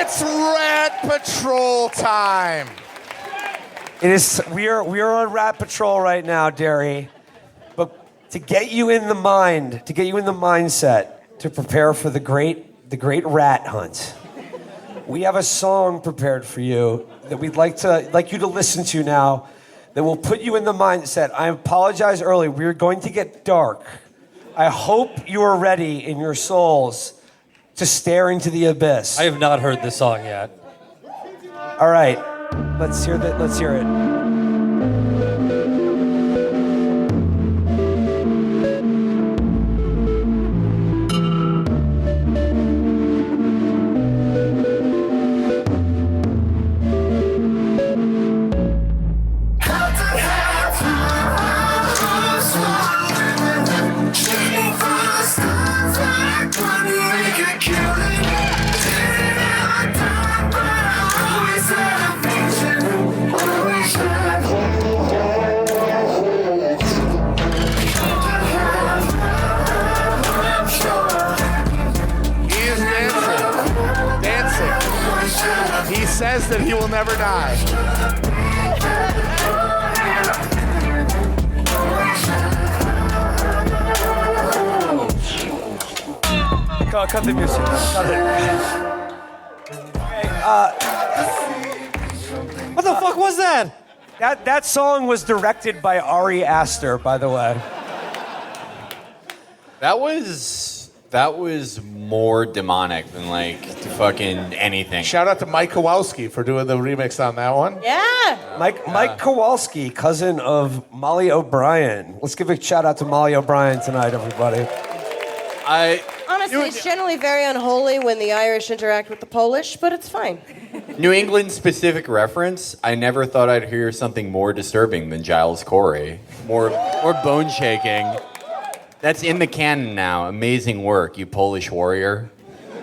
It's Rat Patrol time. It is. We are on Rat Patrol right now, Derry. But to get you in the mindset to prepare for the great rat hunt, we have a song prepared for you that we'd like you to listen to now. That will put you in the mindset. I apologize early. We're going to get dark. I hope you are ready in your souls to stare into the abyss. I have not heard this song yet. All right, let's hear that. Let's hear it. He says that he will never die. Cut the music. Cut it. Okay, What the fuck was that? that song was directed by Ari Aster, by the way. That was more demonic than like fucking anything. Shout out to Mike Kowalski for doing the remix on that one. Yeah. Mike Kowalski, cousin of Molly O'Brien. Let's give a shout out to Molly O'Brien tonight, everybody. Honestly, it's generally very unholy when the Irish interact with the Polish, but it's fine. New England specific reference. I never thought I'd hear something more disturbing than Giles Corey. More bone shaking. That's in the canon now. Amazing work, you Polish warrior.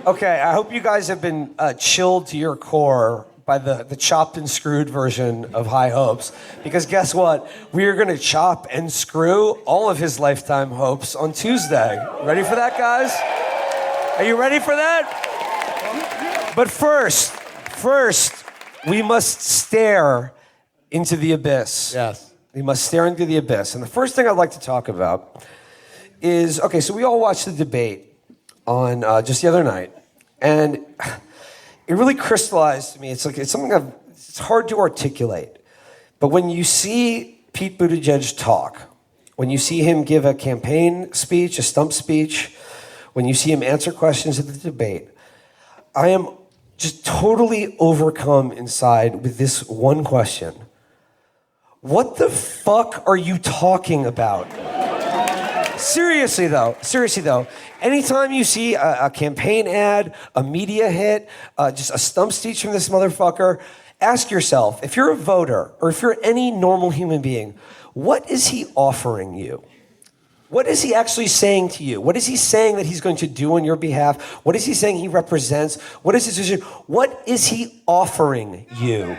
Okay, I hope you guys have been chilled to your core by the chopped and screwed version of High Hopes. Because guess what? We are going to chop and screw all of his lifetime hopes on Tuesday. Ready for that, guys? Are you ready for that? But first, we must stare into the abyss. Yes. We must stare into the abyss. And the first thing I'd like to talk about is, okay, so we all watched the debate on just the other night, and it really crystallized to me. It's something it's hard to articulate, but when you see Pete Buttigieg talk, when you see him give a campaign speech, a stump speech, when you see him answer questions at the debate, I am just totally overcome inside with this one question. What the fuck are you talking about? Seriously though, anytime you see a campaign ad, a media hit, just a stump speech from this motherfucker, ask yourself, if you're a voter or if you're any normal human being, what is he offering you? What is he actually saying to you? What is he saying that he's going to do on your behalf? What is he saying he represents? What is his vision? What is he offering you?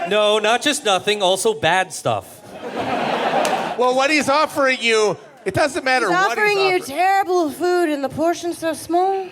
No, not just nothing, also bad stuff. Well, what he's offering you, it doesn't matter He's what offering he's you terrible food and the portion's so small.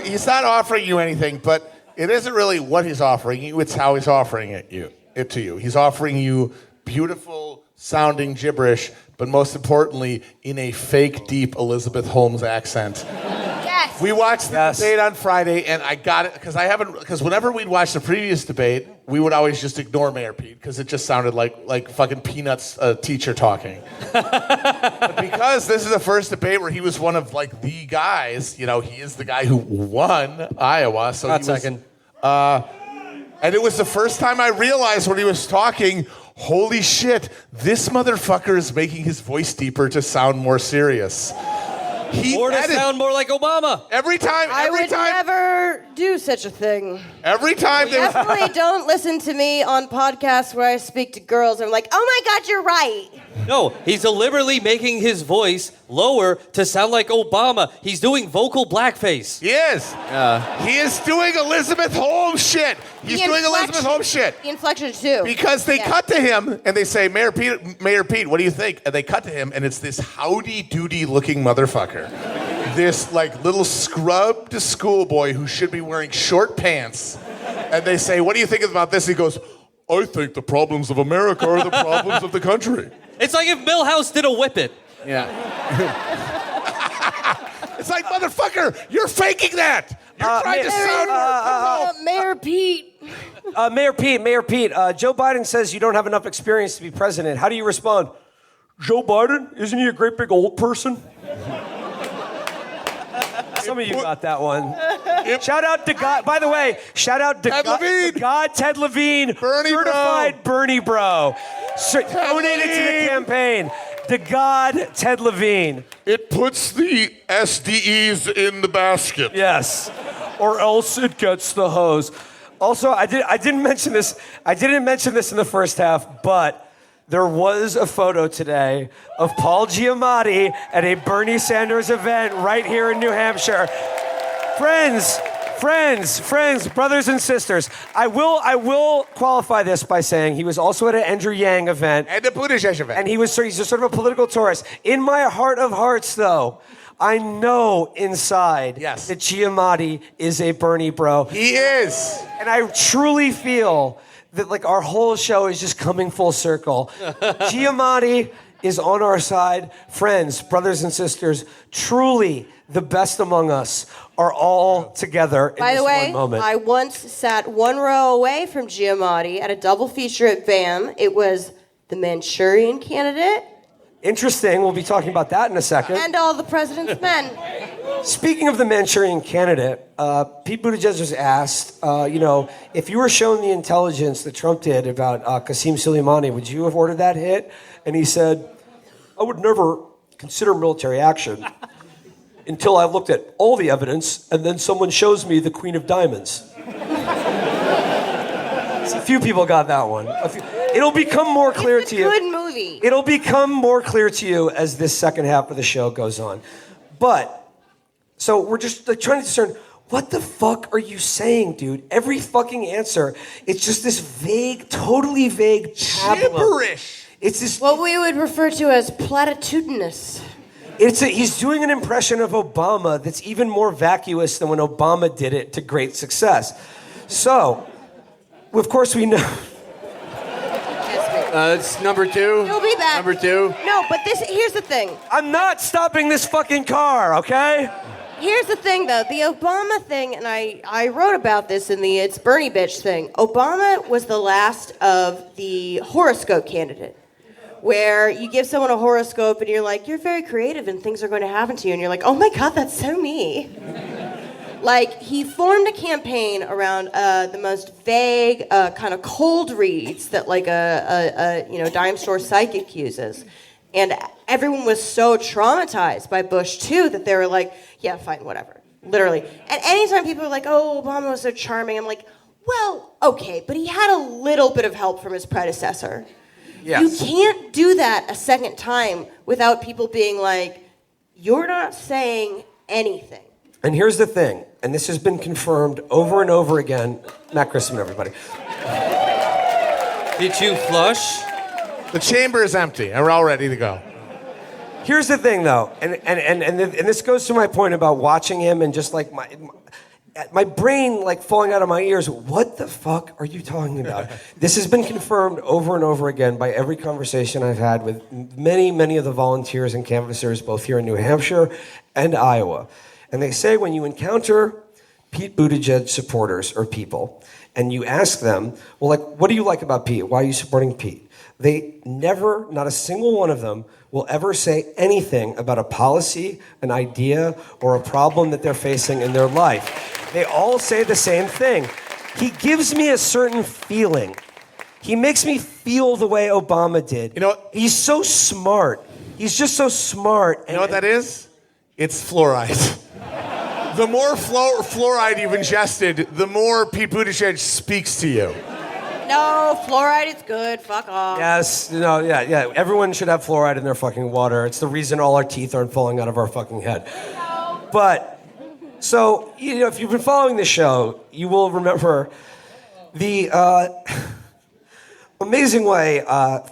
He's not offering you anything, but it isn't really what he's offering you, it's how he's offering it to you. He's offering you beautiful sounding gibberish, but most importantly, in a fake, deep Elizabeth Holmes accent. Yes. We watched the debate on Friday, and I got it because whenever we'd watch the previous debate, we would always just ignore Mayor Pete because it just sounded like fucking Peanuts teacher talking. But because this is the first debate where he was one of like the guys, he is the guy who won Iowa. So Second. And it was the first time I realized when he was talking, holy shit, this motherfucker is making his voice deeper to sound more serious. Or to sound more like Obama. Every time. I would never do such a thing. Every time they Definitely don't listen to me on podcasts where I speak to girls. I'm like, oh my God, you're right. No, he's deliberately making his voice lower to sound like Obama. He's doing vocal blackface. He is. He is doing Elizabeth Holmes shit. He's doing Elizabeth Holmes shit. The inflection, too. Because they cut to him and they say, Mayor Pete, what do you think? And they cut to him and it's this howdy-doody looking motherfucker. this like little scrubbed schoolboy who should be wearing short pants, and they say, "What do you think about this?" He goes, "I think the problems of America are the problems of the country." It's like if Milhouse did a whip it. Yeah. It's like, motherfucker, you're faking that. You're trying to sound. Mayor Pete. Mayor Pete, Joe Biden says you don't have enough experience to be president. How do you respond? Joe Biden? Isn't he a great big old person? Some of you got that one. Shout out to God. By the way, shout out to Ted Levine. God, Ted Levine, Bernie bro. certified Bernie bro. Donated to the campaign. To God, Ted Levine. It puts the SDEs in the basket. Yes, or else it gets the hose. Also, I didn't mention this. I didn't mention this in the first half, but there was a photo today of Paul Giamatti at a Bernie Sanders event right here in New Hampshire. Friends, brothers and sisters. I will qualify this by saying he was also at an Andrew Yang event. And the Buttigieg event. And he's just sort of a political tourist. In my heart of hearts, though, I know inside Yes. that Giamatti is a Bernie bro. He is. And I truly feel that like our whole show is just coming full circle. Giamatti is on our side. Friends, brothers and sisters, truly the best among us are all together in By this the way, one moment. I once sat one row away from Giamatti at a double feature at BAM. It was The Manchurian Candidate Interesting. We'll be talking about that in a second. and All the President's Men. Speaking of the Manchurian Candidate, Pete Buttigieg was asked, if you were shown the intelligence that Trump did about Qasem Soleimani, would you have ordered that hit? And he said, I would never consider military action until I looked at all the evidence and then someone shows me the Queen of Diamonds. A few people got that one. It'll become more clear It's a to you. good movie. It'll become more clear to you as this second half of the show goes on. But, so we're just like, trying to discern, what the fuck are you saying, dude? Every fucking answer, it's just this vague, totally vague pablum. Gibberish. It's this. What we would refer to as platitudinous. He's doing an impression of Obama that's even more vacuous than when Obama did it to great success. So, of course, we know. It's number two. You'll be back. Number two. No, but here's the thing. I'm not stopping this fucking car, okay? Here's the thing, though. The Obama thing, and I wrote about this in the It's Bernie Bitch thing. Obama was the last of the horoscope candidate, where you give someone a horoscope and you're like, you're very creative and things are going to happen to you. And you're like, oh my God, that's so me. Like, he formed a campaign around the most vague, kind of cold reads that like a dime store psychic uses. And everyone was so traumatized by Bush, too, that they were like, yeah, fine, whatever. Literally. And anytime people are like, oh, Obama was so charming, I'm like, well, okay, but he had a little bit of help from his predecessor. Yes. You can't do that a second time without people being like, you're not saying anything. And here's the thing, and this has been confirmed over and over again. Matt Christman, everybody. Did you flush? The chamber is empty, and we're all ready to go. Here's the thing, though, and this goes to my point about watching him and just like my brain like falling out of my ears. What the fuck are you talking about? This has been confirmed over and over again by every conversation I've had with many of the volunteers and canvassers, both here in New Hampshire and Iowa. And they say when you encounter Pete Buttigieg supporters or people, and you ask them, well, like, what do you like about Pete? Why are you supporting Pete? They never, not a single one of them, will ever say anything about a policy, an idea, or a problem that they're facing in their life. They all say the same thing. He gives me a certain feeling. He makes me feel the way Obama did. You know what? He's so smart. He's just so smart. You know what that is? It's fluoride. The more fluoride you've ingested, the more Pete Buttigieg speaks to you. No, fluoride is good. Fuck off. Yes, yeah. Everyone should have fluoride in their fucking water. It's the reason all our teeth aren't falling out of our fucking head. But, so, if you've been following the show, you will remember the amazing way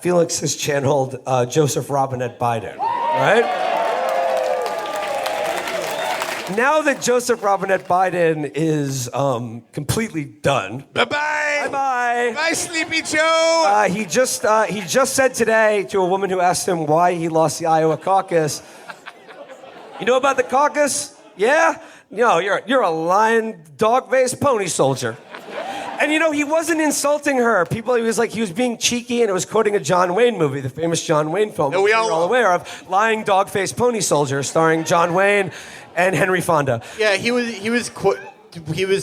Felix has channeled Joseph Robinette Biden, right? now that Joseph Robinette Biden is completely done. Bye-bye. Bye. Bye, Sleepy Joe. He just said today to a woman who asked him why he lost the Iowa caucus. You know about the caucus? Yeah? No, you're a lying dog-faced pony soldier. And he wasn't insulting her. He was being cheeky, and it was quoting a John Wayne movie, the famous John Wayne film. That we all we're all aware of, Lying Dog-Faced Pony Soldier, starring John Wayne and Henry Fonda. Yeah, he was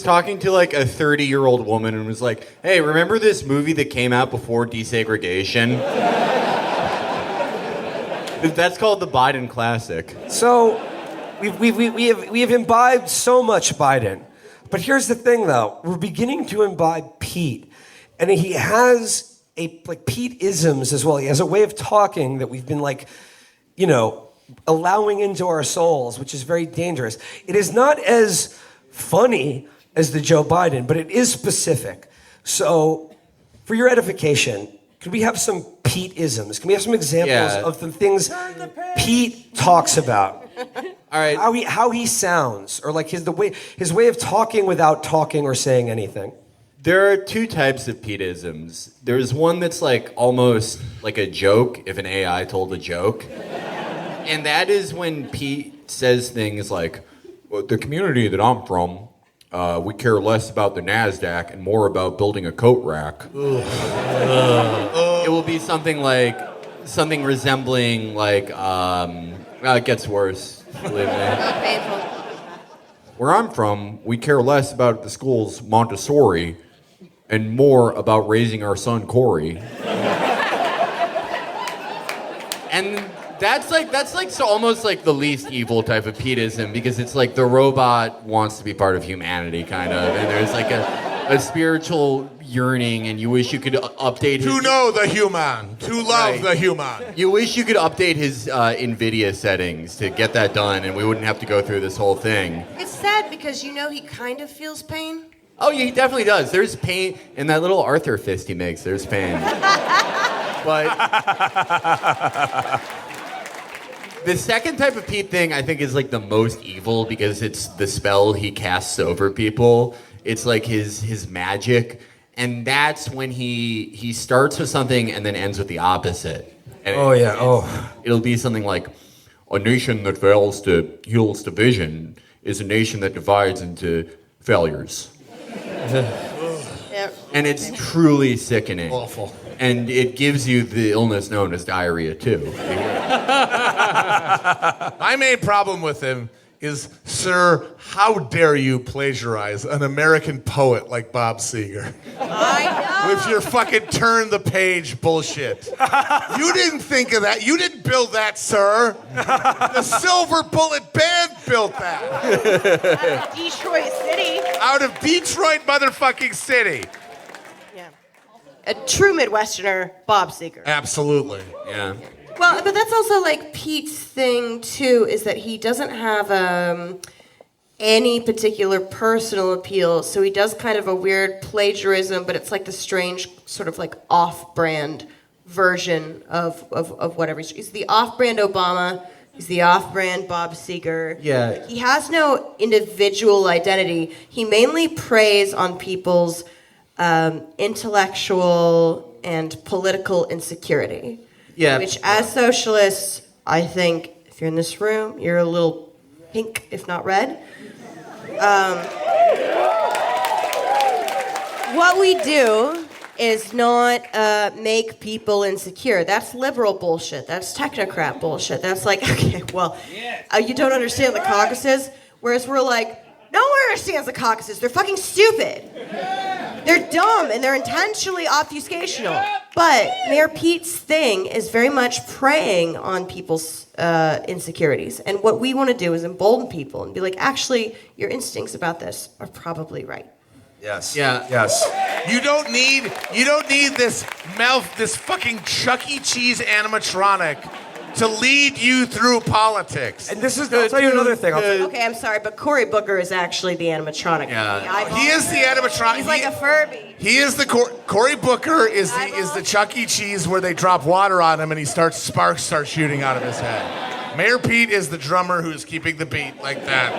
talking to like a 30-year-old woman and was like, "Hey, remember this movie that came out before desegregation?" That's called the Biden classic. So we have imbibed so much Biden. But here's the thing, though. We're beginning to imbibe Pete. And he has Pete-isms as well. He has a way of talking that we've been allowing into our souls, which is very dangerous. It is not as funny as the Joe Biden, but it is specific. So, for your edification, could we have some Pete-isms? Can we have some examples of the things Pete talks about? All right. How he sounds, or his way of talking without talking or saying anything. There are two types of Pete-isms. There's one that's almost like a joke, if an AI told a joke. And that is when Pete says things like, well, the community that I'm from, we care less about the NASDAQ and more about building a coat rack. It will be something resembling it gets worse, believe me. Painful. Where I'm from, we care less about the school's Montessori and more about raising our son Corey. And that's almost like the least evil type of Peteism, because it's like the robot wants to be part of humanity, kind of, and there's a spiritual yearning, and you wish you could update his... To know the human, to love the human. You wish you could update his NVIDIA settings to get that done, and we wouldn't have to go through this whole thing. It's sad because he kind of feels pain. Oh, yeah, he definitely does. There's pain in that little Arthur fist he makes. There's pain. But the second type of Pete thing, I think, is the most evil, because it's the spell he casts over people. It's like his magic. And that's when he starts with something and then ends with the opposite. And it'll be something like, a nation that fails to heal division is a nation that divides into failures. Yep. And it's truly sickening. Awful. And it gives you the illness known as diarrhea, too. My main problem with him is, sir, how dare you plagiarize an American poet like Bob Seger? I know. With your fucking turn the page bullshit. You didn't think of that. You didn't build that, sir. The Silver Bullet Band built that. Detroit City. Out of Detroit motherfucking City. Yeah. A true Midwesterner, Bob Seger. Absolutely. Yeah. Well, but that's also Pete's thing too, is that he doesn't have any particular personal appeal, so he does kind of a weird plagiarism, but it's the strange sort of off-brand version of whatever. He's the off-brand Obama. He's the off-brand Bob Seger. Yeah. He has no individual identity. He mainly preys on people's intellectual and political insecurity. Yeah. Which, as socialists, I think, if you're in this room, you're a little pink, if not red. What we do is not make people insecure. That's liberal bullshit. That's technocrat bullshit. That's okay, well, you don't understand the caucuses. Whereas we're no one understands the caucuses. They're fucking stupid. They're dumb, and they're intentionally obfuscational. But Mayor Pete's thing is very much preying on people's insecurities. And what we want to do is embolden people and be actually, your instincts about this are probably right. Yes. Yeah. Yes. You don't need this fucking Chuck E. Cheese animatronic to lead you through politics. And I'll tell you another thing. Okay, I'm sorry, but Cory Booker is actually the animatronic. Yeah. He is the animatronic. He's like a Furby. He is the Cory Booker is the Chuck E. Cheese where they drop water on him and sparks start shooting out of his head. Mayor Pete is the drummer who's keeping the beat like that.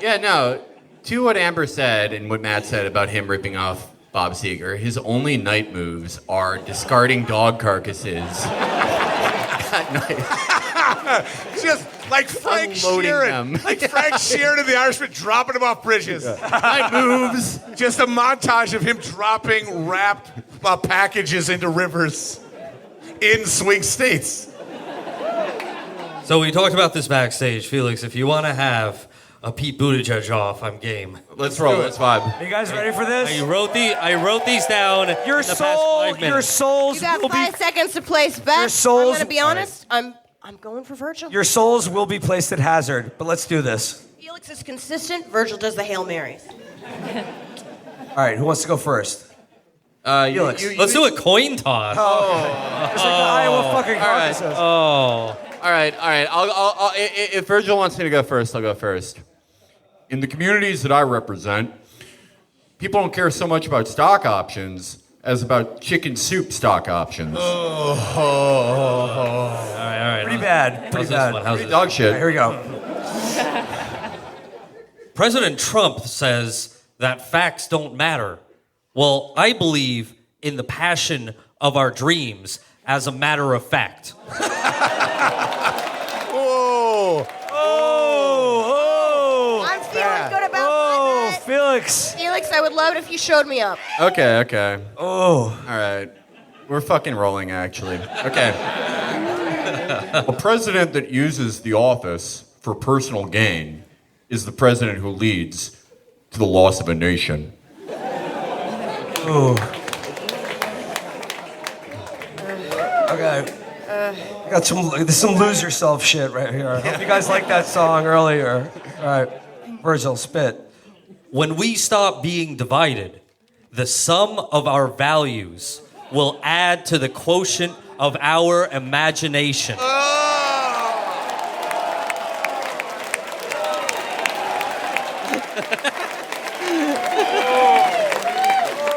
Yeah, no. To what Amber said and what Matt said about him ripping off Bob Seger, his only night moves are discarding dog carcasses at night. Just like Frank Unloading Sheeran. them. Like Frank Sheeran and the Irishman dropping him off bridges. Night moves. Just a montage of him dropping wrapped packages into rivers in swing states. So we talked about this backstage, Felix. If you want to have a Pete Buttigieg off, I'm game. Let's roll. Let's vibe. Are you guys ready for this? I wrote these down. Your in the past soul, 5 minutes. your souls You got will 5 be seconds to place bets. Your souls- I'm gonna be honest. I'm going for Virgil. your souls will be placed at hazard. But let's do this. Felix is consistent. Virgil does the Hail Marys. All right, who wants to go first? Felix. Let's do a coin toss. It's like the Iowa fucking caucuses. Oh. All right. If Virgil wants me to go first, I'll go first. In the communities that I represent, people don't care so much about stock options as about chicken soup stock options. All right. Pretty bad. Pretty bad. How's Pretty this? dog shit. Here we go. President Trump says that facts don't matter. Well, I believe in the passion of our dreams as a matter of fact. Whoa. I'm feeling good about Oh, my bet. Felix. Felix, I would love it if you showed me up. Okay. Oh. All right. We're fucking rolling, actually. Okay. A president that uses the office for personal gain is the president who leads to the loss of a nation. Ooh. Okay. I got some lose yourself shit right here. I hope you guys liked that song earlier. All right. Virgil, spit. When we stop being divided, the sum of our values will add to the quotient of our imagination.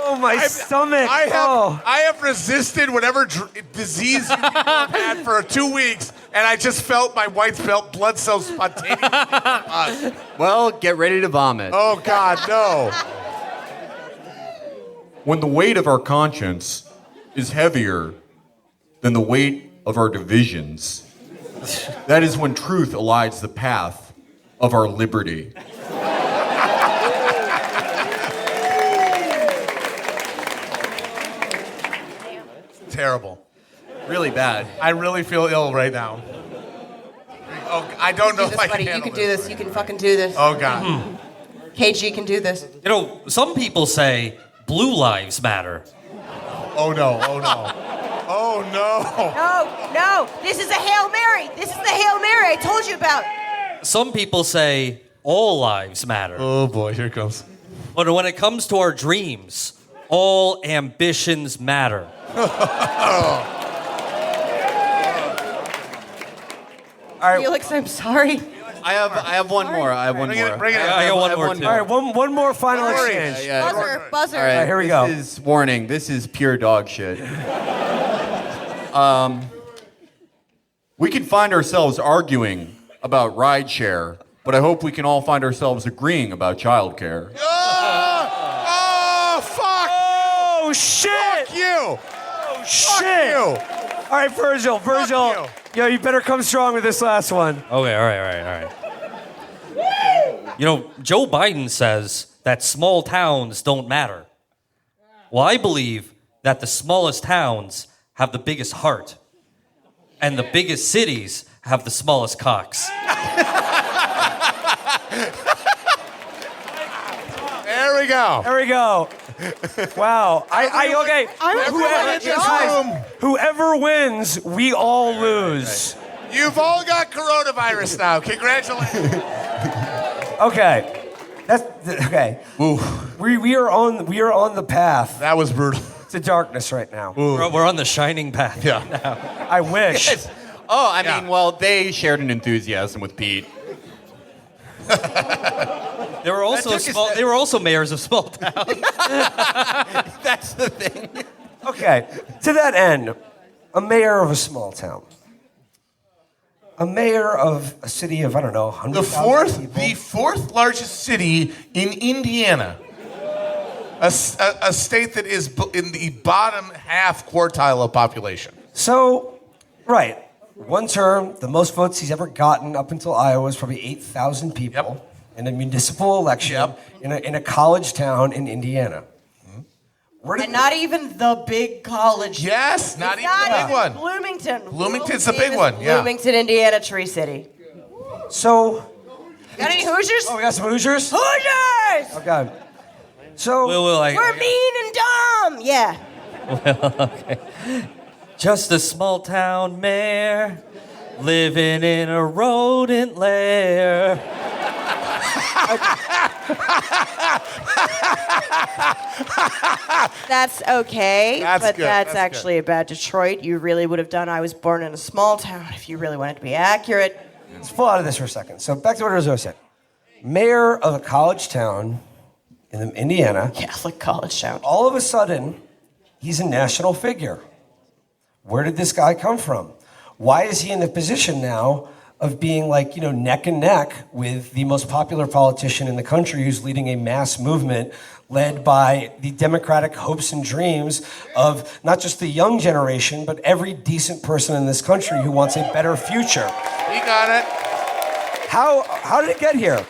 Oh, my stomach. I have resisted whatever disease you people have had for 2 weeks, and I just felt my white blood cells spontaneously. Well, get ready to vomit. Oh, God, no. When the weight of our conscience is heavier than the weight of our divisions, that is when truth elides the path of our liberty. Terrible. Really bad. I really feel ill right now. Oh, I don't know Do if this, I buddy. can You can handle do this. You can fucking do this. Oh, God. KG can do this. You know, some people say blue lives matter. Oh, no. Oh, no. Oh, no. No. This is a Hail Mary. This is the Hail Mary I told you about. Some people say all lives matter. Oh, boy. Here it comes. But when it comes to our dreams, all ambitions matter. All right. Felix, I'm sorry. I have one more. I have one Bring more. it, bring it. I got one more, too. All right, one more final Don't worry. exchange. Buzzer. All right, here we go. This is warning. This is pure dog shit. We can find ourselves arguing about rideshare, but I hope we can all find ourselves agreeing about childcare. Oh, fuck. Oh, shit. Fuck you. Oh, shit. You. All right, Virgil. you. Yo, you better come strong with this last one. Okay, all right. You know, Joe Biden says that small towns don't matter. Well, I believe that the smallest towns have the biggest heart, and the biggest cities have the smallest cocks. There we go. There we go. Wow. Okay. Everyone in this room, Whoever wins, we all lose. you've all got coronavirus now. Congratulations. Okay. Okay. We are on the path That was brutal. to darkness right now. We're on the shining path. Yeah. I wish. Yes. Oh, I Yeah. mean, well, they shared an enthusiasm with Pete. They were also That took small. us- They were also mayors of small towns. That's the thing. Okay. To that end, a mayor of a small town. A mayor of a city of, I don't know, 100,000 people. The fourth largest city in Indiana. A state that is in the bottom half quartile of population. So, right. One term, the most votes he's ever gotten up until Iowa is probably 8,000 people in a municipal election in a college town in Indiana. And not even the big college. Yes, not even the big one. Bloomington. Bloomington's the big one, yeah. Bloomington, Indiana, Tree City. So, Got any Hoosiers? we got some Hoosiers? Hoosiers! Okay. So, We're mean and dumb. Yeah. Just a small town mayor living in a rodent lair. That's okay, That's but good, that's that's actually about Detroit. You really would have done I was born in a small town if you really wanted to be accurate. let's pull out of this for a second. So, back to what Rizzo said. Mayor of a college town in Indiana. Catholic college town. All of a sudden, he's a national figure. Where did this guy come from? Why is he in the position now of being like, neck and neck with the most popular politician in the country who's leading a mass movement led by the democratic hopes and dreams of not just the young generation, but every decent person in this country who wants a better future? He got it. How did it get here?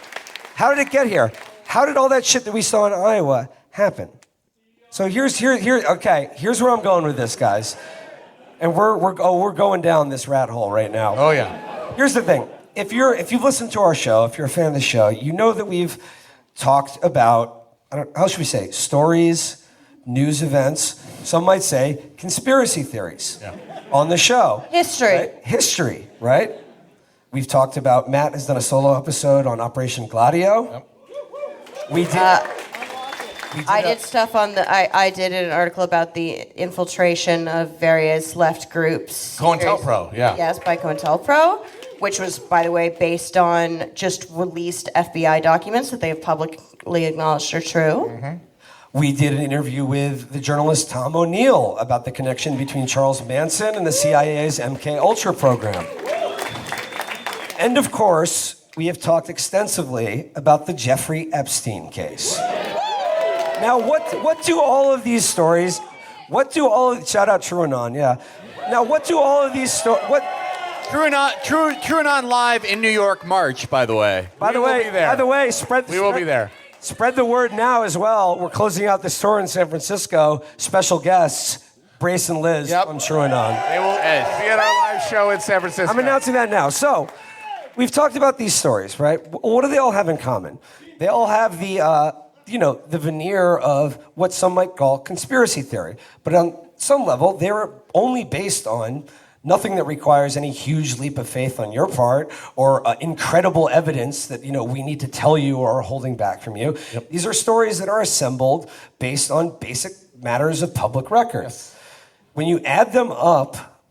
How did it get here? How did all that shit that we saw in Iowa happen? So here's where I'm going with this, guys. And we're going down this rat hole right now. Oh, yeah. Here's the thing. If you've listened to our show, if you're a fan of the show, you know that we've talked about, how should we say, stories, news events, some might say conspiracy theories on the show. History. Right? History, right? We've talked about, Matt has done a solo episode on Operation Gladio. Yep. We did. I did stuff on I did an article about the infiltration of various left groups. COINTELPRO, yeah. Yes, by COINTELPRO, which was, by the way, based on just released FBI documents that they have publicly acknowledged are true. Mm-hmm. We did an interview with the journalist Tom O'Neill about the connection between Charles Manson and the CIA's MK Ultra program. And of course, we have talked extensively about the Jeffrey Epstein case. Now, what do all of these stories, shout out TrueAnon, yeah. Now, what do all of these stories, TrueAnon live in New York, March, by the way. By the way, We will be there. Spread the word now as well. We're closing out this tour in San Francisco. Special guests, Brace and Liz from TrueAnon. They will be at our live show in San Francisco. I'm announcing that now. So, we've talked about these stories, right? What do they all have in common? They all have the veneer of what some might call conspiracy theory. But on some level, they're only based on nothing that requires any huge leap of faith on your part or incredible evidence that, we need to tell you or are holding back from you. Yep. These are stories that are assembled based on basic matters of public record. Yes. When you add them up,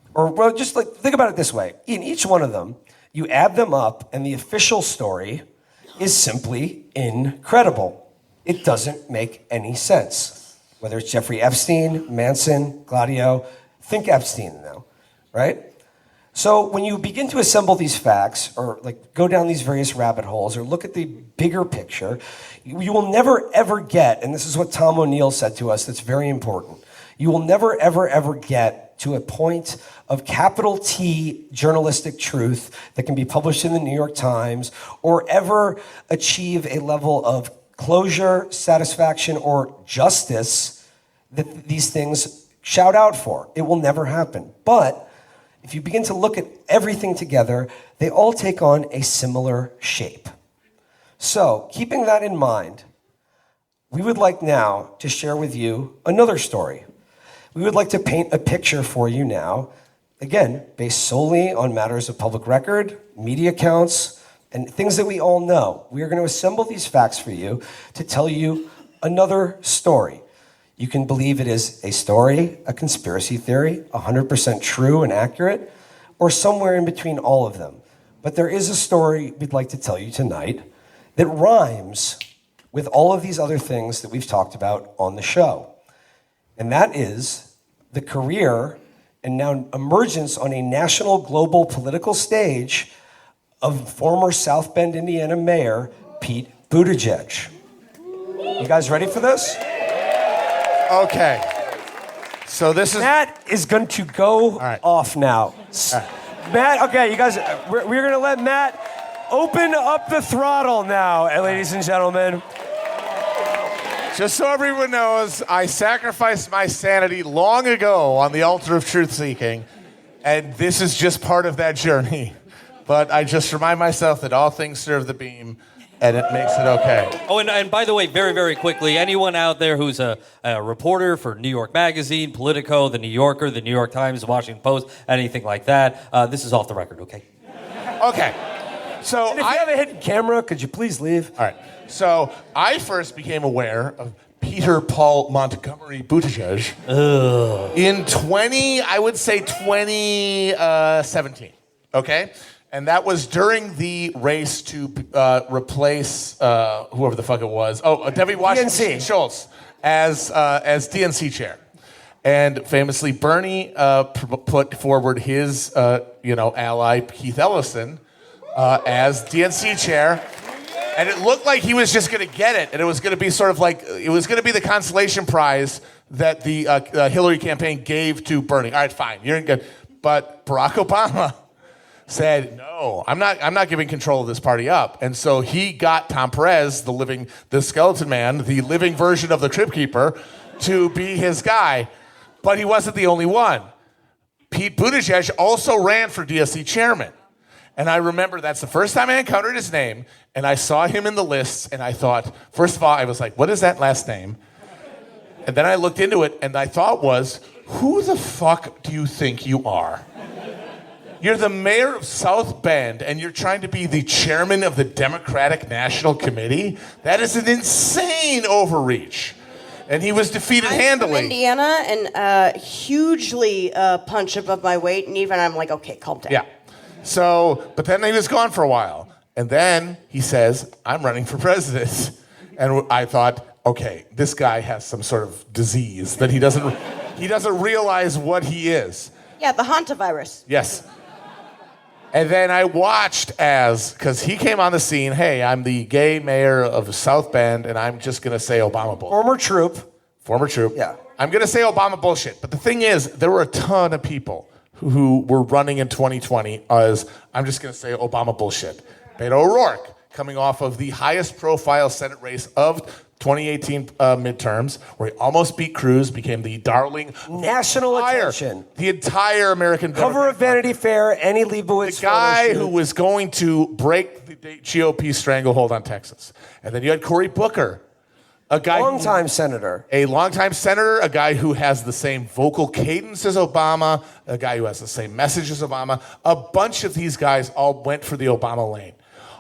just think about it this way. In each one of them, you add them up and the official story is simply incredible. It doesn't make any sense. Whether it's Jeffrey Epstein, Manson, Gladio, think Epstein now, right? So when you begin to assemble these facts or go down these various rabbit holes or look at the bigger picture, you will never ever get, and this is what Tom O'Neill said to us that's very important, you will never ever ever get to a point of capital T journalistic truth that can be published in the New York Times or ever achieve a level of closure, satisfaction, or justice that these things shout out for. It will never happen. But if you begin to look at everything together, they all take on a similar shape. So, keeping that in mind, we would like now to share with you another story. We would like to paint a picture for you now, again, based solely on matters of public record, media accounts, and things that we all know. We are going to assemble these facts for you to tell you another story. You can believe it is a story, a conspiracy theory, 100% true and accurate, or somewhere in between all of them. But there is a story we'd like to tell you tonight that rhymes with all of these other things that we've talked about on the show. And that is the career and now emergence on a national global political stage of former South Bend, Indiana Mayor Pete Buttigieg. You guys ready for this? Okay. So this is... Matt is going to go off now. Matt, okay, you guys, we're going to let Matt open up the throttle now, ladies and gentlemen. Just so everyone knows, I sacrificed my sanity long ago on the altar of truth-seeking, and this is just part of that journey. But I just remind myself that all things serve the beam, and it makes it okay. Oh, and by the way, very, very quickly, anyone out there who's a reporter for New York Magazine, Politico, The New Yorker, The New York Times, The Washington Post, anything like that, this is off the record, okay? Okay. So And if you have a hidden camera, could you please leave? All right. So I first became aware of Peter Paul Montgomery Buttigieg in 2017. Okay? And that was during the race to replace whoever the fuck it was. Oh, Debbie Washington Schultz as DNC chair. And famously, Bernie put forward his ally, Keith Ellison, as DNC chair. And it looked like he was just going to get it. And it was going to be sort of like, it was going to be the consolation prize that the Hillary campaign gave to Bernie. All right, fine, you're in good. But Barack Obama said, no, I'm not giving control of this party up. And so he got Tom Perez, the skeleton man, the living version of the Crypt Keeper, to be his guy. But he wasn't the only one. Pete Buttigieg also ran for DSC chairman. And I remember that's the first time I encountered his name, and I saw him in the lists, and I thought, first of all, I was like, what is that last name? And then I looked into it, and I thought was, who the fuck do you think you are? You're the mayor of South Bend, and you're trying to be the chairman of the Democratic National Committee? That is an insane overreach. And he was defeated handily. I'm from Indiana, and hugely punch above my weight, and even I'm like, okay, calm down. Yeah. So, but then he was gone for a while. And then he says, I'm running for president. And I thought, okay, this guy has some sort of disease that he doesn't realize what he is. Yeah, the hantavirus. Yes. And then I watched because he came on the scene, hey, I'm the gay mayor of South Bend, and I'm just going to say Obama bullshit. Former troop. Yeah. I'm going to say Obama bullshit. But the thing is, there were a ton of people who were running in 2020 as, I'm just going to say Obama bullshit. Beto O'Rourke, coming off of the highest profile Senate race of 2018 midterms, where he almost beat Cruz, became the darling National attention. The entire American cover of Vanity Fair, Annie Leibovitz. The guy who was going to break the GOP stranglehold on Texas. And then you had Cory Booker, a guy longtime senator, a guy who has the same vocal cadence as Obama, a guy who has the same message as Obama. A bunch of these guys all went for the Obama lane.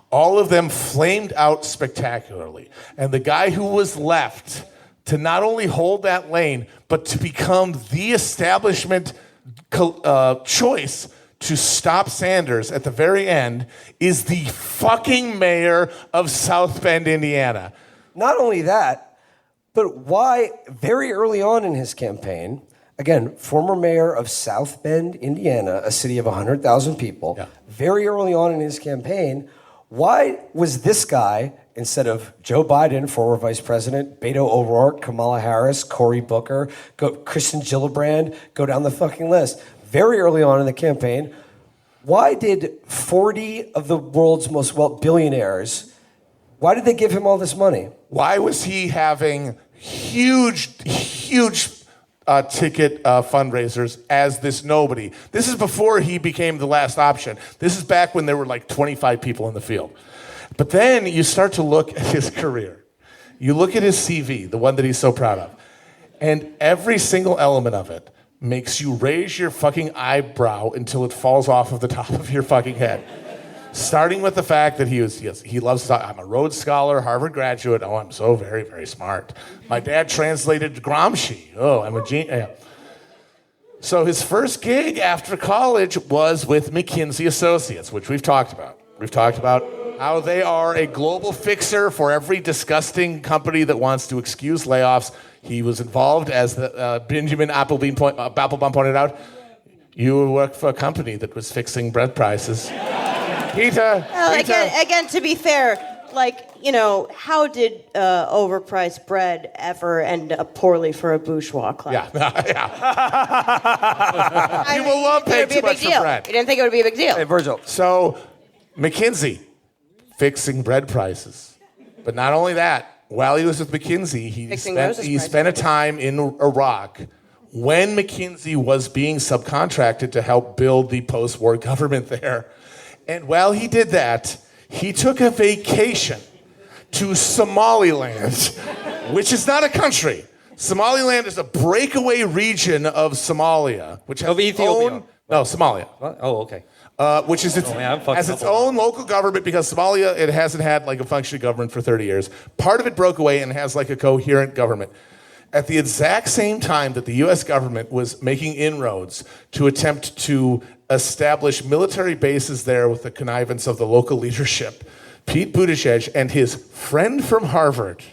All of them flamed out spectacularly. And the guy who was left to not only hold that lane, but to become the establishment choice to stop Sanders at the very end is the fucking mayor of South Bend, Indiana. Not only that, but why very early on in his campaign, again, former mayor of South Bend, Indiana, a city of 100,000 people, very early on in his campaign, why was this guy, instead of Joe Biden, former vice president, Beto O'Rourke, Kamala Harris, Cory Booker, Kristen Gillibrand, go down the fucking list, very early on in the campaign, why did 40 of the world's most billionaires, why did they give him all this money? Why was he having huge ticket fundraisers as this nobody? This is before he became the last option. This is back when there were like 25 people in the field. But then you start to look at his career. You look at his CV, the one that he's so proud of, and every single element of it makes you raise your fucking eyebrow until it falls off of the top of your fucking head. Starting with the fact that he loves to talk. I'm a Rhodes Scholar, Harvard graduate. Oh, I'm so very, very smart. My dad translated Gramsci. Oh, I'm a genius. Yeah. So his first gig after college was with McKinsey Associates, which we've talked about. We've talked about how they are a global fixer for every disgusting company that wants to excuse layoffs. He was involved, as Benjamin Applebaum pointed out. You work for a company that was fixing bread prices. Peter. Well, Peter. again, to be fair, how did overpriced bread ever end up poorly for a bourgeois class? Yeah. People love paying too much for bread. You didn't think it would be a big deal. Hey, Virgil. So, McKinsey, fixing bread prices. But not only that, while he was with McKinsey, he spent a time in Iraq when McKinsey was being subcontracted to help build the post-war government there. And while he did that, he took a vacation to Somaliland, which is not a country. Somaliland is a breakaway region of Somalia, which has Of Ethiopia. Somalia. Oh, okay. Which is has its own local government because Somalia, it hasn't had like a functioning government for 30 years. Part of it broke away and has like a coherent government. At the exact same time that the U.S. government was making inroads to attempt to establish military bases there with the connivance of the local leadership, Pete Buttigieg and his friend from Harvard,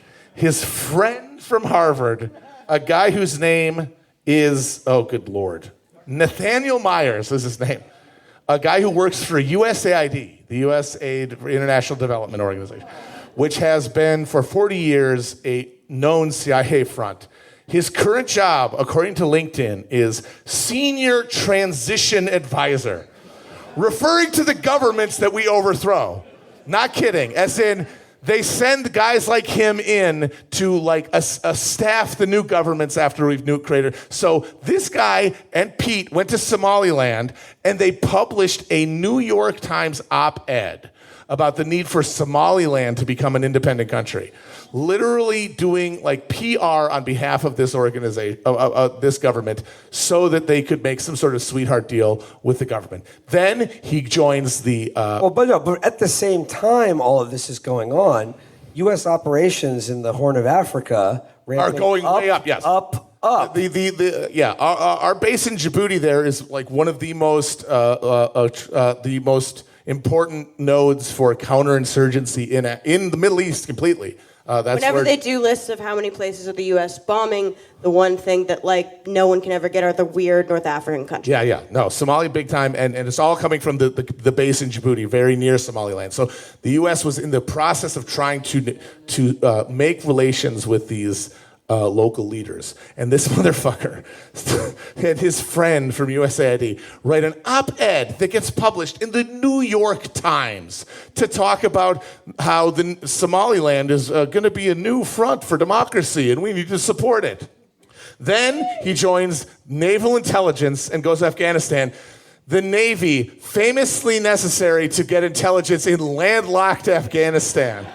a guy whose name is, oh good Lord, Nathaniel Myers is his name, a guy who works for USAID, the USAID International Development Organization, which has been for 40 years a known CIA front. His current job, according to LinkedIn, is Senior Transition Advisor, referring to the governments that we overthrow. Not kidding, as in they send guys like him in to like staff the new governments after we've nuked Crater. So this guy and Pete went to Somaliland and they published a New York Times op-ed about the need for Somaliland to become an independent country. Literally doing like PR on behalf of this organization, this government, so that they could make some sort of sweetheart deal with the government. Then he joins the. But at the same time, all of this is going on. U.S. operations in the Horn of Africa are going way up. Yes, up. Our base in Djibouti there is like one of the most important nodes for counterinsurgency in the Middle East completely. Whenever they do lists of how many places of the U.S. bombing, the one thing that no one can ever get are the weird North African countries. Yeah. No, Somalia big time, and it's all coming from the base in Djibouti, very near Somaliland. So the U.S. was in the process of trying to make relations with these local leaders. And this motherfucker and his friend from USAID write an op-ed that gets published in the New York Times to talk about how the Somaliland is going to be a new front for democracy and we need to support it. Then he joins naval intelligence and goes to Afghanistan. The Navy, famously necessary to get intelligence in landlocked Afghanistan.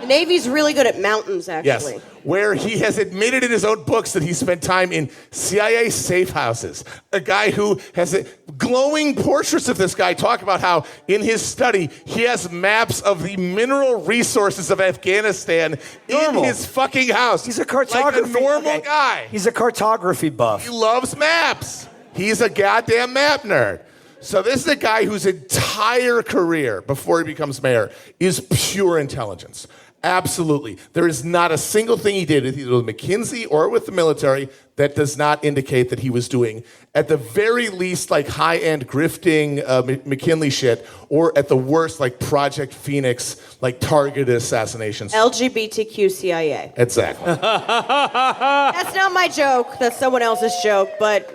The Navy's really good at mountains, actually. Yes, where he has admitted in his own books that he spent time in CIA safe houses. A guy who has glowing portraits of this guy talk about how in his study he has maps of the mineral resources of Afghanistan in his fucking house. He's a cartography. Like a normal guy. He's a cartography buff. He loves maps. He's a goddamn map nerd. So this is a guy whose entire career before he becomes mayor is pure intelligence. Absolutely. There is not a single thing he did either with McKinsey or with the military that does not indicate that he was doing, at the very least, like high-end grifting McKinley shit, or at the worst, like Project Phoenix, like targeted assassinations. LGBTQ CIA. Exactly. That's not my joke. That's someone else's joke, but,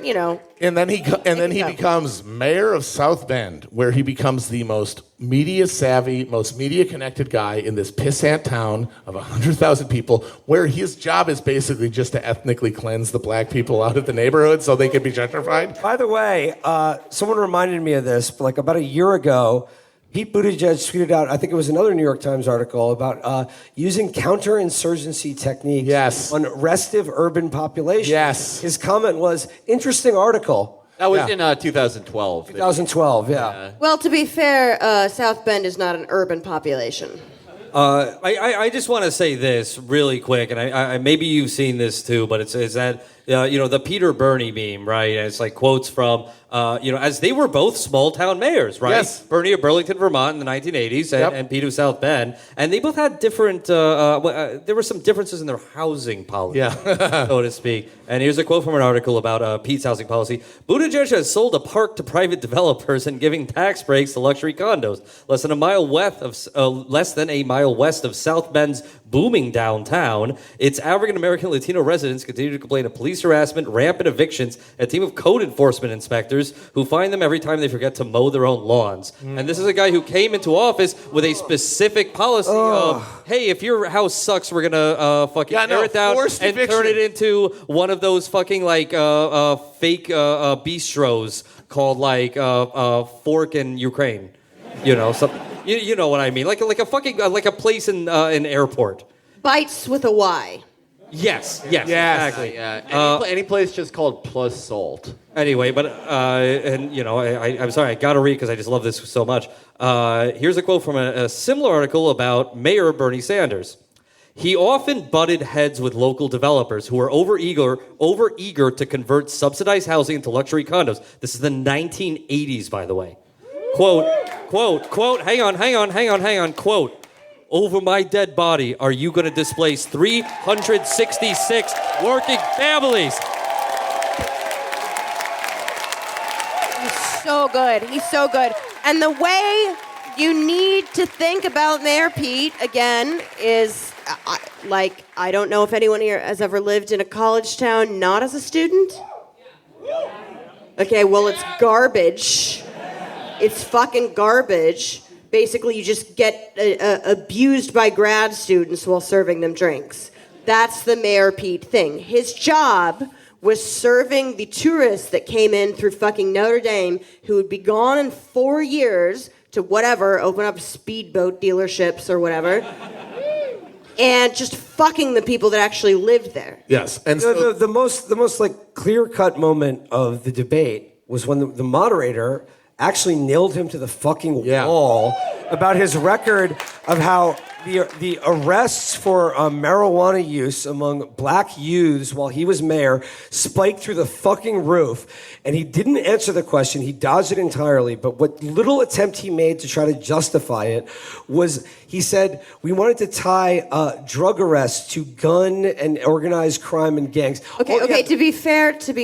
And then he becomes mayor of South Bend, where he becomes the most media-savvy, most media-connected guy in this pissant town of 100,000 people, where his job is basically just to ethnically cleanse the black people out of the neighborhood so they can be gentrified. By the way, someone reminded me of this, like about a year ago, Pete Buttigieg tweeted out, I think it was another New York Times article, about using counterinsurgency techniques on restive urban populations. Yes. His comment was, interesting article. That was in 2012. 2012, yeah. Well, to be fair, South Bend is not an urban population. I just want to say this really quick, and I maybe you've seen this too, but it's that the Peter Bernie meme, right? And it's like quotes from as they were both small-town mayors, right? Yes. Bernie of Burlington, Vermont in the 1980s, and Pete of South Bend. And they both had different, there were some differences in their housing policy, so to speak. And here's a quote from an article about Pete's housing policy. Buttigieg has sold a park to private developers and giving tax breaks to luxury condos. Less than a mile west of South Bend's booming downtown, its African-American Latino residents continue to complain of police harassment, rampant evictions, and a team of code enforcement inspectors who find them every time they forget to mow their own lawns. And this is a guy who came into office with a specific policy of, hey, if your house sucks, we're going to fucking tear it down and turn it into one of those fucking fake bistros called Fork in Ukraine. You know what I mean? Like a fucking like a place in an airport. Bites with a Y. Yes, exactly. Any place just called Plus Salt. Anyway, but I'm sorry, I got to read because I just love this so much. Here's a quote from a similar article about Mayor Bernie Sanders. He often butted heads with local developers who were overeager to convert subsidized housing into luxury condos. This is the 1980s, by the way. Quote, hang on, quote, over my dead body, are you going to displace 366 working families? He's so good. And the way you need to think about Mayor Pete, again, is, I don't know if anyone here has ever lived in a college town not as a student. Okay, well, it's garbage. It's fucking garbage. Basically, you just get abused by grad students while serving them drinks. That's the Mayor Pete thing. His job was serving the tourists that came in through fucking Notre Dame who would be gone in 4 years to whatever, open up speedboat dealerships or whatever, and just fucking the people that actually lived there. Yes. And so, the most clear-cut moment of the debate was when the moderator actually nailed him to the fucking wall about his record of how the arrests for marijuana use among black youths while he was mayor spiked through the fucking roof. And he didn't answer the question. He dodged it entirely. But what little attempt he made to try to justify it was he said, we wanted to tie drug arrests to gun and organized crime and gangs. Okay. To be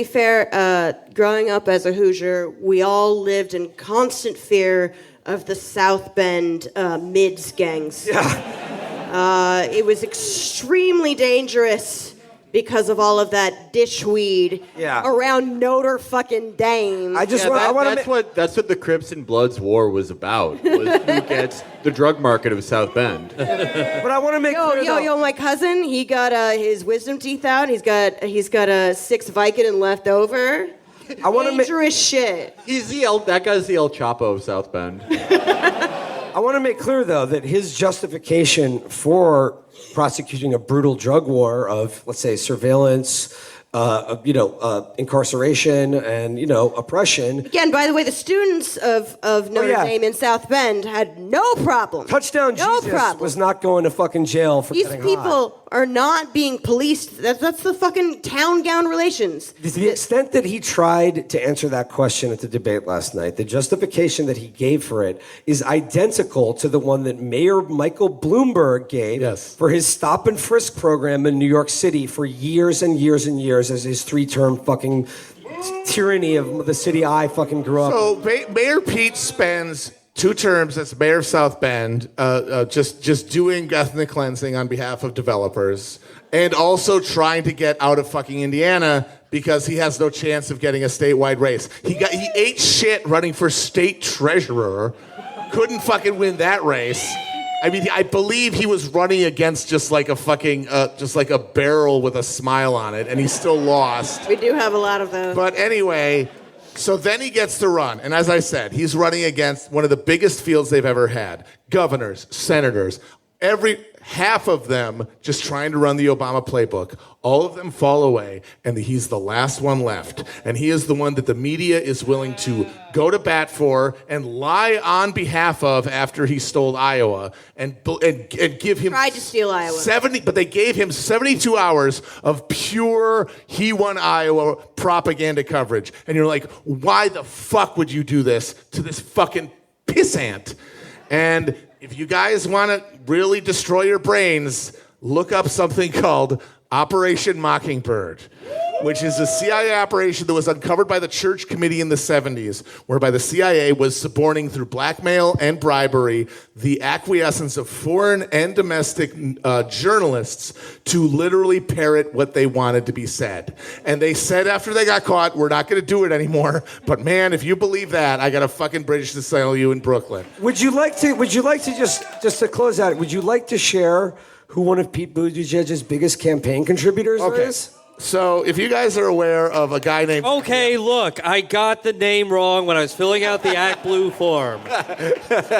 fair, growing up as a Hoosier, we all lived in constant fear of the South Bend Mids gangs. Yeah. It was extremely dangerous because of all of that dishweed around Notre fucking Dame. That's what the Crips and Bloods war was about. Was who gets the drug market of South Bend. But I want to make clear, my cousin, he got his wisdom teeth out. He's got a 6 Vicodin left over. Dangerous shit. That guy's the El Chapo of South Bend. I want to make clear, though, that his justification for prosecuting a brutal drug war of, let's say, surveillance, incarceration, and, oppression. Again, by the way, the students of Notre Dame in South Bend had no problem. Touchdown Jesus was not going to fucking jail for These people are not being policed. That's the fucking town gown relations. To the extent that he tried to answer that question at the debate last night, the justification that he gave for it is identical to the one that Mayor Michael Bloomberg gave for his stop and frisk program in New York City for years and years and years as his 3-term fucking tyranny of the city I fucking grew up in. So Mayor Pete spends 2 terms as mayor of South Bend, just doing ethnic cleansing on behalf of developers, and also trying to get out of fucking Indiana because he has no chance of getting a statewide race. He ate shit running for state treasurer, couldn't fucking win that race. I mean, I believe he was running against just like a fucking, just like a barrel with a smile on it, and he still lost. We do have a lot of those. But anyway, so then he gets to run. And as I said, he's running against one of the biggest fields they've ever had. Governors, senators, half of them just trying to run the Obama playbook. All of them fall away, and he's the last one left. And he is the one that the media is willing to go to bat for and lie on behalf of after he stole Iowa and give him tried to steal Iowa. 70, but they gave him 72 hours of pure he won Iowa propaganda coverage. And you're like, why the fuck would you do this to this fucking pissant? And if you guys want to really destroy your brains, look up something called Operation Mockingbird, which is a CIA operation that was uncovered by the Church Committee in the 70s, whereby the CIA was suborning through blackmail and bribery the acquiescence of foreign and domestic journalists to literally parrot what they wanted to be said. And they said after they got caught, we're not going to do it anymore. But man, if you believe that, I got a fucking bridge to sell you in Brooklyn. Would you like to just to close out, would you like to share who one of Pete Buttigieg's biggest campaign contributors is? So if you guys are aware of a guy named... Okay, look, I got the name wrong when I was filling out the Act Blue form.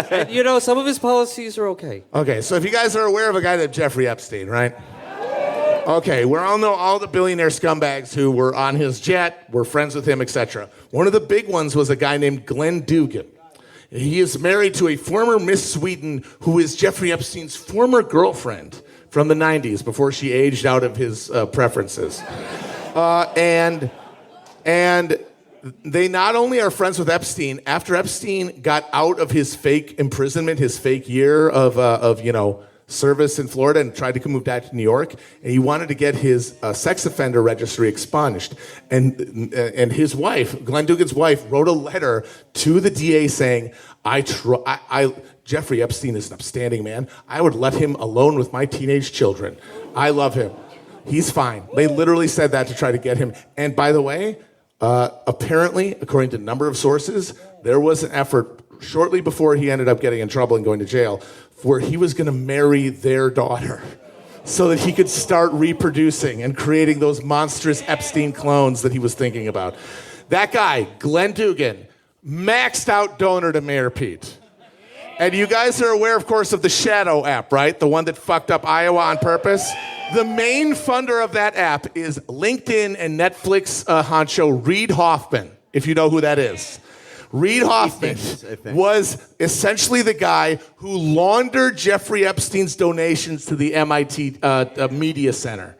And, you know, some of his policies are okay. Okay, so if you guys are aware of a guy named Jeffrey Epstein, right? Okay, we all know all the billionaire scumbags who were on his jet, were friends with him, etc. One of the big ones was a guy named Glenn Dugan. He is married to a former Miss Sweden who is Jeffrey Epstein's former girlfriend from the 90s before she aged out of his preferences. And they not only are friends with Epstein, after Epstein got out of his fake imprisonment, his fake year of service in Florida and tried to move back to New York, and he wanted to get his sex offender registry expunged. And his wife, Glenn Dugan's wife, wrote a letter to the DA saying, Jeffrey Epstein is an upstanding man. I would let him alone with my teenage children. I love him. He's fine. They literally said that to try to get him. And by the way, apparently, according to a number of sources, there was an effort shortly before he ended up getting in trouble and going to jail where he was going to marry their daughter so that he could start reproducing and creating those monstrous Epstein clones that he was thinking about. That guy, Glenn Dugan, maxed out donor to Mayor Pete. And you guys are aware, of course, of the Shadow app, right? The one that fucked up Iowa on purpose. The main funder of that app is LinkedIn and Netflix honcho Reid Hoffman, if you know who that is. Reid Hoffman was essentially the guy who laundered Jeffrey Epstein's donations to the MIT Media Center.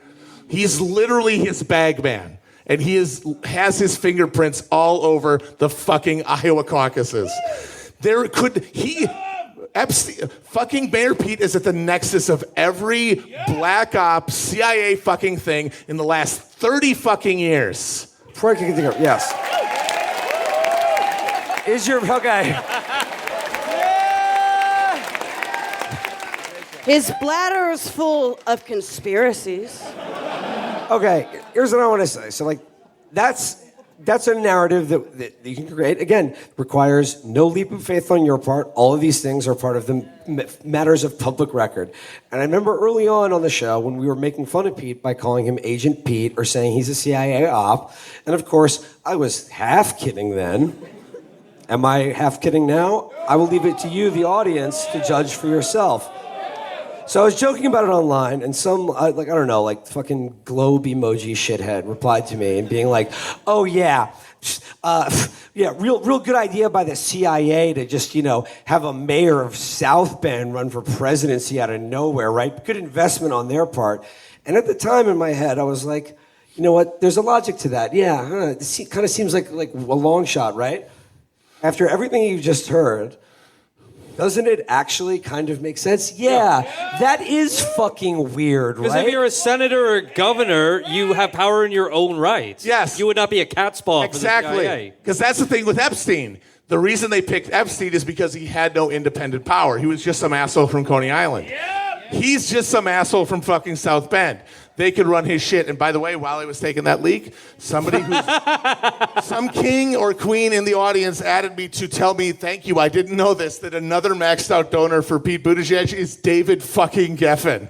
He's literally his bag man. And he has his fingerprints all over the fucking Iowa caucuses. Fucking Mayor Pete is at the nexus of every black op CIA fucking thing in the last 30 fucking years. Before I can think of, yes. Is your, okay. His bladder is full of conspiracies. Okay, here's what I want to say. So, like, that's a narrative that you can create. Again, requires no leap of faith on your part. All of these things are part of the matters of public record. And I remember early on the show when we were making fun of Pete by calling him Agent Pete or saying he's a CIA op. And of course, I was half kidding then. Am I half kidding now? I will leave it to you, the audience, to judge for yourself. So I was joking about it online, and some, fucking globe emoji shithead replied to me and being like, oh yeah, real good idea by the CIA to just, have a mayor of South Bend run for presidency out of nowhere, right? Good investment on their part. And at the time in my head, I was like, you know what, there's a logic to that. Yeah, it kind of seems like a long shot, right? After everything you've just heard, doesn't it actually kind of make sense? Yeah, that is fucking weird, right? Because if you're a senator or a governor, you have power in your own right. Yes. You would not be a catspaw for the CIA. Exactly. Because that's the thing with Epstein. The reason they picked Epstein is because he had no independent power. He was just some asshole from Coney Island. Yep. He's just some asshole from fucking South Bend. They could run his shit. And by the way, while I was taking that leak, somebody who's some king or queen in the audience added me to tell me, thank you, I didn't know this, that another maxed out donor for Pete Buttigieg is David fucking Geffen.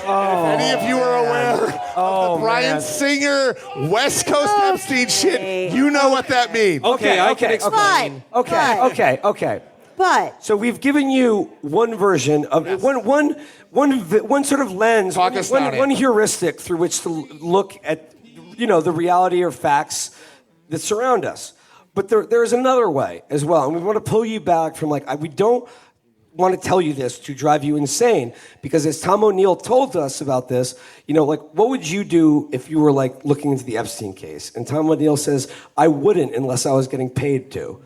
Oh, if any of you are aware of the Bryan Singer, West Coast Epstein shit, you know what that means. Okay, I can explain. Okay. But So we've given you one version of one sort of lens, Talk us down one it. heuristic through which to look at, the reality or facts that surround us. But there's another way as well, and we want to pull you back from we don't want to tell you this to drive you insane, because as Tom O'Neill told us about this, what would you do if you were looking into the Epstein case? And Tom O'Neill says, I wouldn't unless I was getting paid to.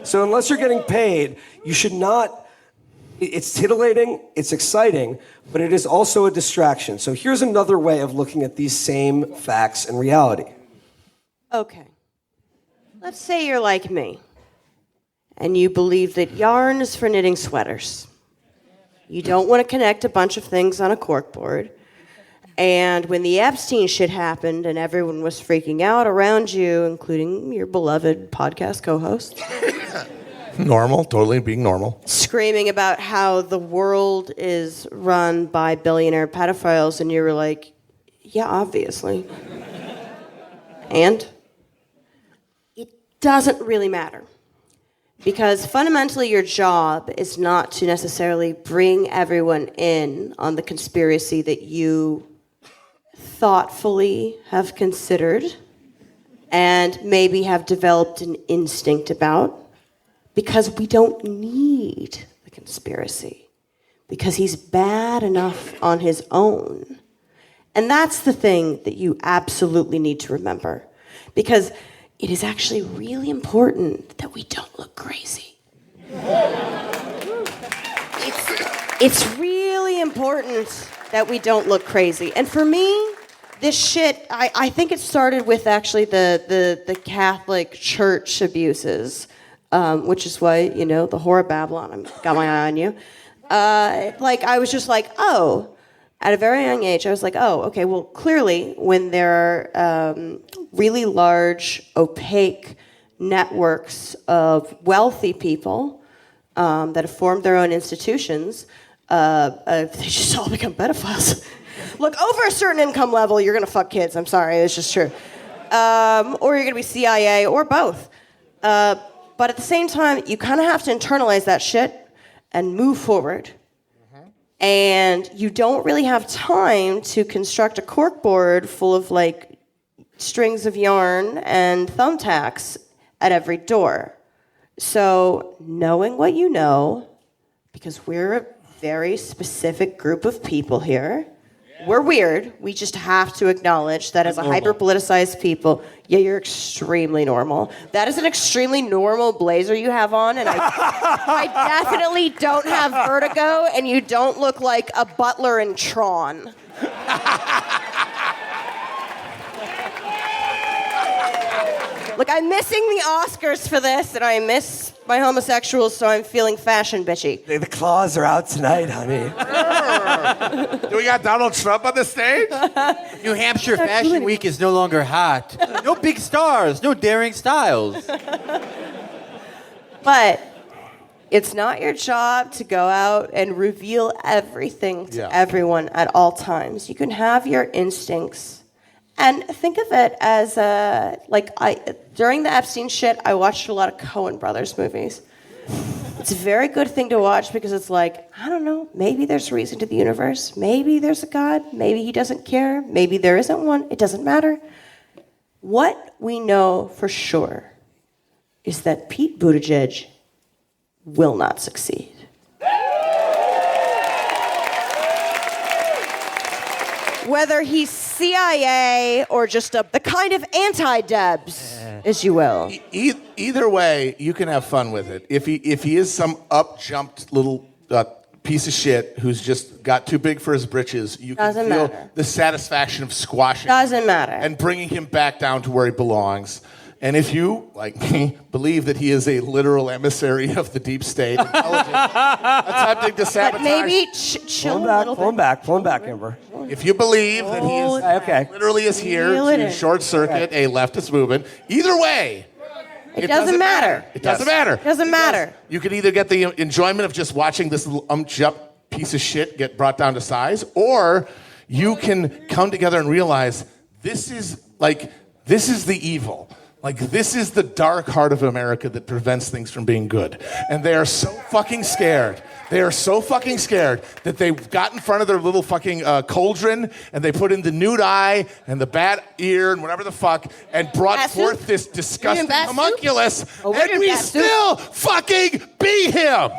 So unless you're getting paid, you should not. It's titillating, it's exciting, but it is also a distraction. So here's another way of looking at these same facts and reality. okay, let's say you're like me, and you believe that yarn is for knitting sweaters. You don't want to connect a bunch of things on a corkboard. And when the Epstein shit happened and everyone was freaking out around you, including your beloved podcast co-host, Normal, totally being normal. screaming about how the world is run by billionaire pedophiles, and you were like, yeah, obviously. And it doesn't really matter. Because fundamentally, your job is not to necessarily bring everyone in on the conspiracy that you thoughtfully have considered and maybe have developed an instinct about, because we don't need the conspiracy, because he's bad enough on his own. And that's the thing that you absolutely need to remember, because it is actually really important that we don't look crazy. It's really important that we don't look crazy. And for me, this shit, I think it started with actually the Catholic Church abuses, which is why, the whore of Babylon, I got my eye on you. I was just like, oh, at a very young age, I was like, oh, okay, well, clearly when there are really large, opaque networks of wealthy people that have formed their own institutions, they just all become pedophiles. Look, over a certain income level, you're going to fuck kids. I'm sorry, it's just true. Or you're going to be CIA, or both. But at the same time, you kind of have to internalize that shit and move forward. And you don't really have time to construct a corkboard full of strings of yarn and thumbtacks at every door. So knowing what you know, because we're a very specific group of people here, we're weird. We just have to acknowledge that as a hyper-politicized people, yeah, you're extremely normal. That is an extremely normal blazer you have on, and I definitely don't have vertigo, and you don't look like a butler in Tron. Look, I'm missing the Oscars for this, and I miss my homosexuals, so I'm feeling fashion bitchy. The claws are out tonight, honey. Do we got Donald Trump on the stage? New Hampshire Fashion Week is no longer hot. No big stars, no daring styles. But it's not your job to go out and reveal everything to everyone at all times. You can have your instincts. And think of it as during the Epstein shit, I watched a lot of Coen Brothers movies. It's a very good thing to watch, because it's I don't know, maybe there's a reason to the universe. Maybe there's a God. Maybe he doesn't care. Maybe there isn't one. It doesn't matter. What we know for sure is that Pete Buttigieg will not succeed. Whether he's CIA or just the kind of anti-Debs, as you will. Either way, you can have fun with it. If he is some up-jumped little piece of shit who's just got too big for his britches, you can feel the satisfaction of squashing Doesn't matter. and bringing him back down to where he belongs. And if you, like me, believe that he is a literal emissary of the deep state intelligence, attempting to sabotage. But maybe chill a little bit. Pull him back, Amber. If you believe that he is literally is here to short circuit a leftist movement, either way, it doesn't matter. It doesn't matter. Doesn't matter. You can either get the enjoyment of just watching this little umjup piece of shit get brought down to size, or you can come together and realize this is the evil. Like, this is the dark heart of America that prevents things from being good. And they are so fucking scared. They are so fucking scared that they got in front of their little fucking cauldron and they put in the nude eye and the bat ear and whatever the fuck and brought Bat forth soup? this disgusting bat soup? homunculus, Oh, we're and doing we bat soup. still fucking beat him.